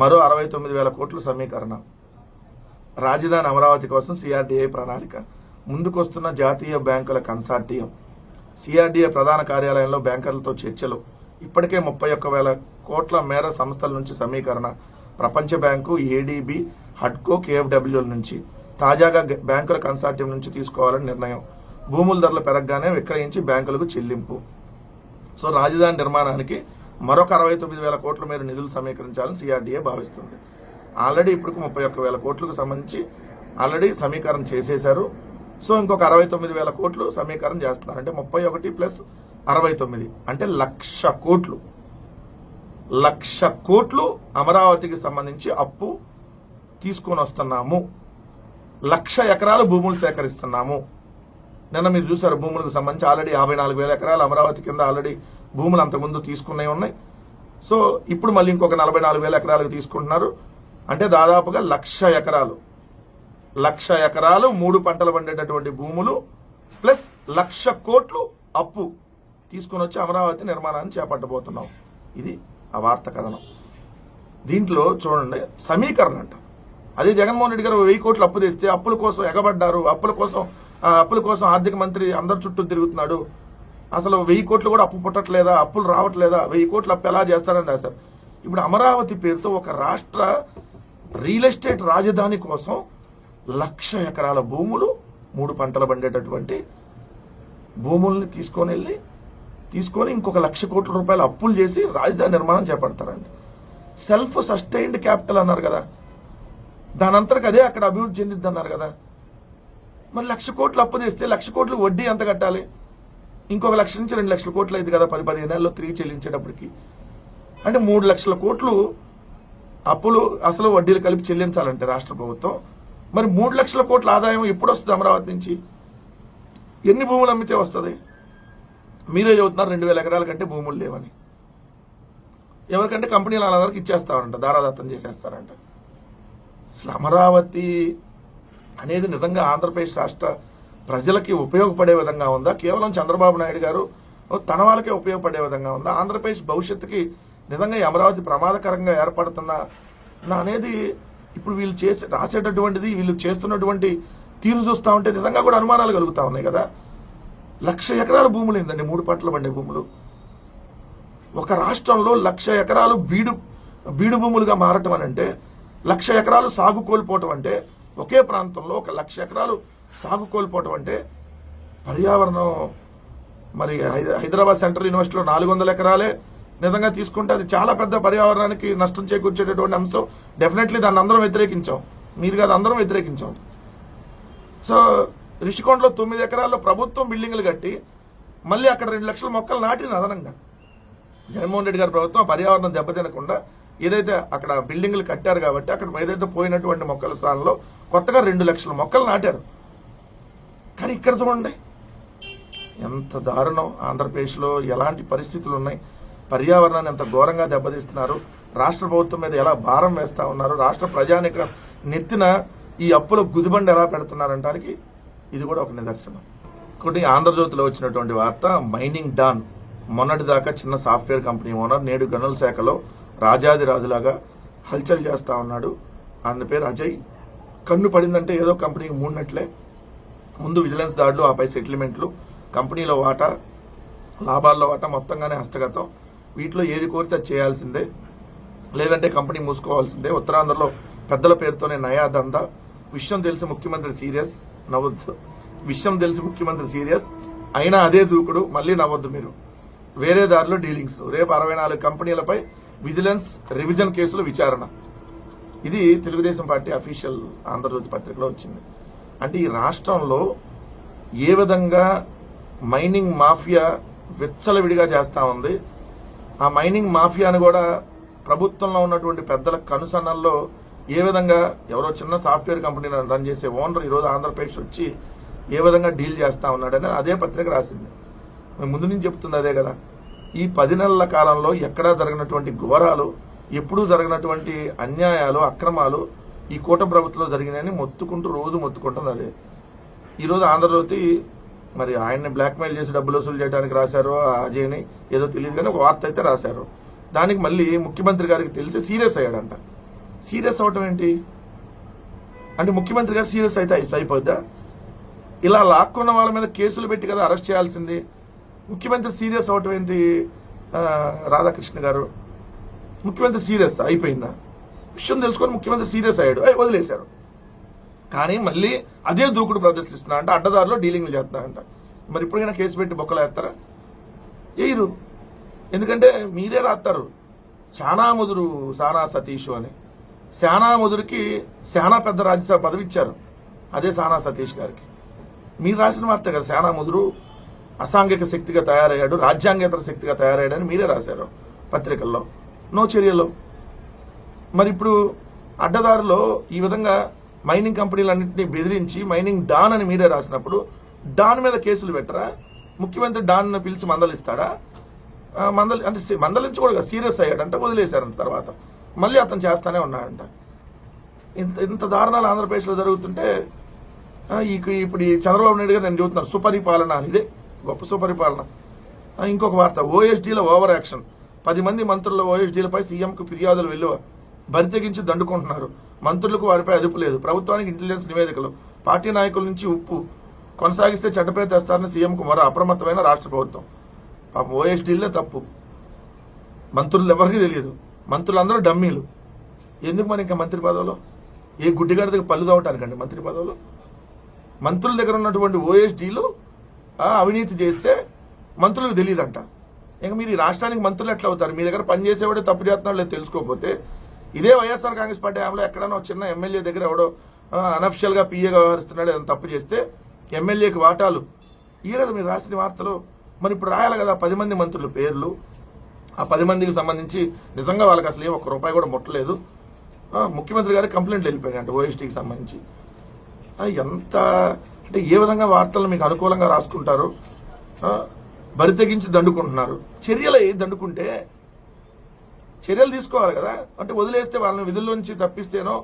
మరో 69,000 కోట్లు సమీకరణ. రాజధాని అమరావతి కోసం సిఆర్డీఏ ప్రణాళిక. ముందుకొస్తున్న జాతీయ బ్యాంకుల కన్సార్టియం. సిఆర్డీఏ ప్రధాన కార్యాలయంలో బ్యాంకర్లతో చర్చలు. ఇప్పటికే 31,000 కోట్ల మేర సంస్థల నుంచి సమీకరణ. ప్రపంచ బ్యాంకు, ఏడీబీ, హడ్కో, కేఎఫ్డబ్ల్యూల నుంచి. తాజాగా బ్యాంకుల కన్సార్టియం నుంచి తీసుకోవాలని నిర్ణయం. భూముల ధరలు పెరగగానే విక్రయించి బ్యాంకులకు చెల్లింపు. సో రాజధాని నిర్మాణానికి మరొక 69,000 కోట్ల మేర నిధులు సమీకరించాలని సిఆర్డీఏ భావిస్తుంది. ఆల్రెడీ ఇప్పుడు 31,000 కోట్లకు సంబంధించి ఆల్రెడీ సమీకరణ చేసేశారు. సో ఇంకొక 69,000 కోట్లు సమీకరణ చేస్తున్నారు. అంటే 31 ప్లస్ 69 అంటే 1,00,000 కోట్లు. 1,00,000 కోట్లు అమరావతికి సంబంధించి అప్పు తీసుకొని వస్తున్నాము. 1,00,000 ఎకరాలు భూములు సేకరిస్తున్నాము. నిన్న మీరు చూసారు, భూములకు సంబంధించి ఆల్రెడీ 54,000 ఎకరాలు అమరావతి కింద ఆల్రెడీ భూములు అంతకుముందు తీసుకునే ఉన్నాయి. సో ఇప్పుడు మళ్ళీ ఇంకొక 44,000 ఎకరాలకు తీసుకుంటున్నారు. అంటే దాదాపుగా 1,00,000 ఎకరాలు 1,00,000 ఎకరాలు 3 పంటలు పండేటటువంటి భూములు ప్లస్ 1,00,000 కోట్లు అప్పు తీసుకుని వచ్చి అమరావతి నిర్మాణాన్ని చేపట్టబోతున్నాం. ఇది ఆ వార్త కథనం. దీంట్లో చూడండి, సమీకరణ అంట. అదే జగన్మోహన్ రెడ్డి గారు 1,000 కోట్లు అప్పు తెస్తే అప్పుల కోసం ఎగబడ్డారు. అప్పుల కోసం ఆర్థిక మంత్రి అందరి చుట్టూ తిరుగుతున్నాడు. అసలు 1,000 కోట్లు కూడా అప్పు పుట్టట్లేదా, అప్పులు రావట్లేదా, 1,000 కోట్లు అప్పు ఎలా చేస్తారని రాశారు. ఇప్పుడు అమరావతి పేరుతో ఒక రాష్ట్ర రియల్ ఎస్టేట్ రాజధాని కోసం 1,00,000 ఎకరాల భూములు, 3 పంటలు పండేటటువంటి భూముల్ని తీసుకొని ఇంకొక 1,00,000 కోట్ల రూపాయలు అప్పులు చేసి రాజధాని నిర్మాణం చేపడతారండి. సెల్ఫ్ సస్టైన్డ్ క్యాపిటల్ అన్నారు కదా, దానంతరకు అదే అక్కడ అభివృద్ధి చెందిద్ది అన్నారు కదా. మరి 1,00,000 కోట్లు అప్పు తెస్తే 1,00,000 కోట్లు వడ్డీ ఎంత కట్టాలి? ఇంకొక 1,00,000 నుంచి 2,00,000 కోట్లు అయింది కదా 10-15 నెలల్లో తిరిగి చెల్లించేటప్పటికి. అంటే 3,00,000 కోట్లు అప్పులు అసలు వడ్డీలు కలిపి చెల్లించాలంటే రాష్ట్ర ప్రభుత్వం. మరి 3,00,000 కోట్ల ఆదాయం ఎప్పుడు వస్తుంది అమరావతి నుంచి? ఎన్ని భూములు అమ్మితే వస్తుంది? మీరే చెబుతున్నారు 2,000 ఎకరాల కంటే భూములు లేవని. ఎవరికంటే కంపెనీలు వాళ్ళందరికి ఇచ్చేస్తారంట, దారాదత్తం చేసేస్తారంట. అసలు అమరావతి అనేది నిజంగా ఆంధ్రప్రదేశ్ రాష్ట్ర ప్రజలకి ఉపయోగపడే విధంగా ఉందా? కేవలం చంద్రబాబు నాయుడు గారు తన వాళ్ళకే ఉపయోగపడే విధంగా ఉందా? ఆంధ్రప్రదేశ్ భవిష్యత్తుకి నిజంగా ఈ అమరావతి ప్రమాదకరంగా ఏర్పడుతుందా అనేది ఇప్పుడు వీళ్ళు రాసేటటువంటిది, వీళ్ళు చేస్తున్నటువంటి తీరు చూస్తూ ఉంటే నిజంగా కూడా అనుమానాలు కలుగుతా ఉన్నాయి కదా. 1,00,000 ఎకరాల భూములు ఏందండి, 3 పంటలు పండే భూములు. ఒక రాష్ట్రంలో 1,00,000 ఎకరాలు బీడు భూములుగా మారటం అని అంటే, 1,00,000 ఎకరాలు సాగు కోల్పోవటం అంటే, ఒకే ప్రాంతంలో 1,00,000 ఎకరాలు సాగు కోల్పోవటం అంటే పర్యావరణం. మరి హైదరాబాద్ సెంట్రల్ యూనివర్సిటీలో 400 ఎకరాలే నిజంగా తీసుకుంటే అది చాలా పెద్ద పర్యావరణానికి నష్టం చేకూర్చేటటువంటి అంశం. డెఫినెట్లీ దాన్ని అందరం వ్యతిరేకించాం, మీరు కాదు అందరం వ్యతిరేకించాం. సో రిషికొండలో 9 ఎకరాల్లో ప్రభుత్వం బిల్డింగ్లు కట్టి మళ్ళీ అక్కడ 2,00,000 మొక్కలు నాటింది అదనంగా. జగన్మోహన్ రెడ్డి గారి ప్రభుత్వం పర్యావరణం దెబ్బతినకుండా ఏదైతే అక్కడ బిల్డింగ్లు కట్టారు కాబట్టి అక్కడ ఏదైతే పోయినటువంటి మొక్కల స్థానంలో కొత్తగా 2,00,000 మొక్కలు నాటారు. కానీ ఇక్కడ చూడండి ఎంత దారుణం. ఆంధ్రప్రదేశ్లో ఎలాంటి పరిస్థితులు ఉన్నాయి, పర్యావరణాన్ని ఎంత ఘోరంగా దెబ్బతీస్తున్నారు, రాష్ట్ర ప్రభుత్వం మీద ఎలా భారం వేస్తా ఉన్నారు, రాష్ట్ర ప్రజానికం నెత్తిన ఈ అప్పుల గుదిబండి ఎలా పెడుతున్నారంటానికి ఇది కూడా ఒక నిదర్శనం. ఒకటి ఆంధ్రజ్యోతిలో వచ్చినటువంటి వార్త, మైనింగ్ డాన్. మొన్నటిదాకా చిన్న సాఫ్ట్వేర్ కంపెనీ ఓనర్ నేడు గనుల శాఖలో రాజాదిరాజులాగా హల్చల్ చేస్తా ఉన్నాడు. ఆయన పేరు అజయ్. కన్ను పడిందంటే ఏదో కంపెనీకి మూడినట్లే. ముందు విజిలెన్స్ దాడులు, ఆపై సెటిల్మెంట్లు, కంపెనీలో వాటా, లాభాల్లో వాటా మొత్తంగానే హస్తగతం. వీటిలో ఏది కోరితే చేయాల్సిందే, లేదంటే కంపెనీ మూసుకోవాల్సిందే. ఉత్తరాంధ్రలో పెద్దల పేరుతోనే నయా దందా. విషయం తెలిసి ముఖ్యమంత్రి సీరియస్, నవ్వొద్దు. విషయం తెలిసి ముఖ్యమంత్రి సీరియస్ అయినా అదే దూకుడు, మళ్ళీ నవ్వొద్దు మీరు. వేరే దారిలో డీలింగ్స్. రేపు 64 కంపెనీలపై విజిలెన్స్ రివిజన్ కేసులు విచారణ. ఇది తెలుగుదేశం పార్టీ అఫీషియల్ ఆంధ్రజ్యోతి పత్రికలో వచ్చింది. అంటే ఈ రాష్ట్రంలో ఏ విధంగా మైనింగ్ మాఫియా విచ్చలవిడిగా చేస్తా ఉంది. ఆ మైనింగ్ మాఫియాను కూడా ప్రభుత్వంలో ఉన్నటువంటి పెద్దల కనుసన్నల్లో ఏ విధంగా ఎవరో చిన్న సాఫ్ట్వేర్ కంపెనీని రన్ చేసే ఓనర్ ఈరోజు ఆంధ్రప్రదేశ్ వచ్చి ఏ విధంగా డీల్ చేస్తా ఉన్నాడని అదే పత్రిక రాసింది. మేము ముందు నుంచి చెప్తుంది అదే కదా. ఈ 10 నెలల కాలంలో ఎక్కడా జరిగినటువంటి ఘోరాలు, ఎప్పుడూ జరిగినటువంటి అన్యాయాలు, అక్రమాలు ఈ కూటమి ప్రభుత్వంలో జరిగినాయని రోజు మొత్తుకుంటుంది అదే. ఈరోజు ఆంధ్రజ్యోతి మరి ఆయన్ని బ్లాక్మెయిల్ చేసి డబ్బులు వసూలు చేయడానికి రాశారు అజయ్ని, ఏదో తెలియదు కానీ ఒక వార్త అయితే రాశారు. దానికి మళ్ళీ ముఖ్యమంత్రి గారికి తెలిసి సీరియస్ అయ్యాడంట. సీరియస్ అవటం ఏంటి? అంటే ముఖ్యమంత్రి గారు సీరియస్ అయితే అయిపోద్దా? ఇలా లాక్కున్న వాళ్ళ మీద కేసులు పెట్టి కదా అరెస్ట్ చేయాల్సింది. ముఖ్యమంత్రి సీరియస్ అవటం ఏంటి? రాధాకృష్ణ గారు ముఖ్యమంత్రి సీరియస్ అయిపోయిందా? విషయం తెలుసుకొని ముఖ్యమంత్రి సీరియస్ అయ్యాడు, వదిలేశారు. కానీ మళ్ళీ అదే దూకుడు ప్రదర్శిస్తున్నా అంటే అడ్డదారిలో డీలింగ్లు చేస్తున్నారంట. మరి ఇప్పటికైనా కేసు పెట్టి బొక్కలు వేస్తారా? వేయరు. ఎందుకంటే మీరే రాస్తారు శానా ముదురు సానా సతీష్ అని. శానా ముదురుకి శానా పెద్ద రాజ్యసభ పదవి ఇచ్చారు, అదే సానా సతీష్ గారికి. మీరు రాసిన వార్త కదా, శానా ముదురు అసాంఘిక శక్తిగా తయారయ్యాడు, రాజ్యాంగేతర శక్తిగా తయారయ్యాడని మీరే రాశారు పత్రికల్లో, నో చర్యలో. మరి ఇప్పుడు అడ్డదారిలో ఈ విధంగా మైనింగ్ కంపెనీలన్నింటినీ బెదిరించి మైనింగ్ డాన్ అని మీరే రాసినప్పుడు డాన్ మీద కేసులు పెట్టరా? ముఖ్యమంత్రి డాన్ పిలిచి మందలిస్తాడా? అంటే మందలించి కూడా సీరియస్ అయ్యాడంట, వదిలేశారంట. తర్వాత మళ్ళీ అతను చేస్తానే ఉన్నాడంట. ఇంత దారుణాలు ఆంధ్రప్రదేశ్లో జరుగుతుంటే ఇప్పుడు ఈ చంద్రబాబు నాయుడు గారు నేను చెబుతున్నాను సుపరిపాలన, ఇదే గొప్ప సుపరిపాలన. ఇంకొక వార్త, ఓఎస్డీల ఓవర్ యాక్షన్. 10 మంది మంత్రుల ఓఎస్డీలపై సీఎంకు ఫిర్యాదులు వెల్లువ, బరితెగించి దండుకుంటున్నారు. మంత్రులకు వారిపై అదుపు లేదు. ప్రభుత్వానికి ఇంటెలిజెన్స్ నివేదికలు, పార్టీ నాయకుల నుంచి ఉప్పు, కొనసాగిస్తే చట్టపై తెస్తారని సీఎంకు మరో అప్రమత్తమైన రాష్ట్ర ప్రభుత్వం. పాపం ఓఎస్డీలే తప్పు, మంత్రులు ఎవరికి తెలియదు, మంత్రులందరూ డమ్మీలు. ఎందుకు మరి ఇంకా మంత్రి పదవులు? ఏ గుడ్డిగాడి దగ్గర పళ్ళు తవ్వటానికండి మంత్రి పదవులు? మంత్రుల దగ్గర ఉన్నటువంటి ఓఎస్డీలు అవినీతి చేస్తే మంత్రులకు తెలియదంట. ఇంకా మీరు ఈ రాష్ట్రానికి మంత్రులు ఎట్లా అవుతారు? మీ దగ్గర పనిచేసేవాడే తప్పు చేస్తున్నాడు లేదు తెలుసుకోకపోతే. ఇదే వైఎస్ఆర్ కాంగ్రెస్ పార్టీ ఆమెలో ఎక్కడైనా చిన్న ఎమ్మెల్యే దగ్గర ఎవడో అనఫిషియల్ గా పీఏగా వ్యవహరిస్తున్నాడు, ఏదైనా తప్పు చేస్తే ఎమ్మెల్యేకి వాటాలు ఇవే కదా మీరు రాసిన వార్తలు. మరి ఇప్పుడు రాయాలి కదా 10 మంది మంత్రుల పేర్లు. ఆ 10 మందికి సంబంధించి నిజంగా వాళ్ళకి అసలు ఒక్క రూపాయి కూడా ముట్టలేదు. ముఖ్యమంత్రి గారికి కంప్లైంట్లు వెళ్ళిపోయాయంట ఓఎస్టీకి సంబంధించి. ఎంత అంటే ఏ విధంగా వార్తలు మీకు అనుకూలంగా రాసుకుంటారు? బరితెగించి దండుకుంటున్నారు. చర్యలు దండుకుంటే చర్యలు తీసుకోవాలి కదా. అంటే వదిలేస్తే వాళ్ళని విధుల్లోంచి తప్పిస్తేనో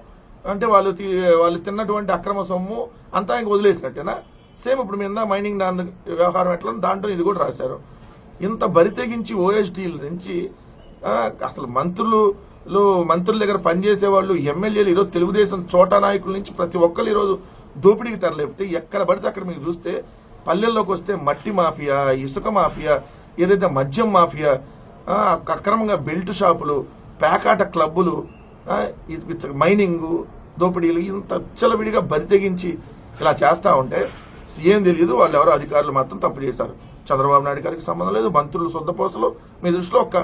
అంటే వాళ్ళు తిన్నటువంటి అక్రమ సొమ్ము అంతా ఇంక వదిలేసినట్టేనా? సేమ్ ఇప్పుడు మీద మైనింగ్ దాని వ్యవహారం ఎట్లా దాంట్లో ఇది కూడా రాశారు. ఇంత బరితెగించి ఓఎస్డీల నుంచి అసలు మంత్రుల దగ్గర పనిచేసే వాళ్ళు, ఎమ్మెల్యేలు, ఈరోజు తెలుగుదేశం చోటా నాయకుల నుంచి ప్రతి ఒక్కరు ఈరోజు దోపిడీకి తెరలేపితే ఎక్కడ పడితే అక్కడ మీకు చూస్తే పల్లెల్లోకి వస్తే మట్టి మాఫియా, ఇసుక మాఫియా, ఏదైతే మద్యం మాఫియా, అక్రమంగా బెల్ట్ షాపులు, పేకాట క్లబ్బులు, మైనింగ్ దోపిడీలు ఇంత విచ్చలవిడిగా బరితెగించి ఇలా చేస్తూ ఉంటే ఏం తెలియదు. వాళ్ళు ఎవరో అధికారులు మాత్రం తప్పు చేశారు. చంద్రబాబు నాయుడు గారికి సంబంధం లేదు. మంత్రులు సొంతపోసలు మీ దృష్టిలో ఒక్క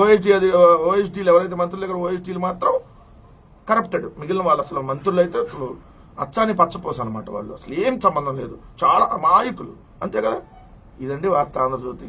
ఓఎస్డీలు ఎవరైతే మంత్రుల దగ్గర ఓఎస్డీలు మాత్రం కరప్టెడ్. మిగిలిన వాళ్ళు అసలు మంత్రులు అయితే అసలు అచ్చాని పచ్చపోస అనమాట. వాళ్ళు అసలు ఏం సంబంధం లేదు, చాలా అమాయకులు, అంతే కదా. ఇదండి వార్త ఆంధ్రజ్యోతి.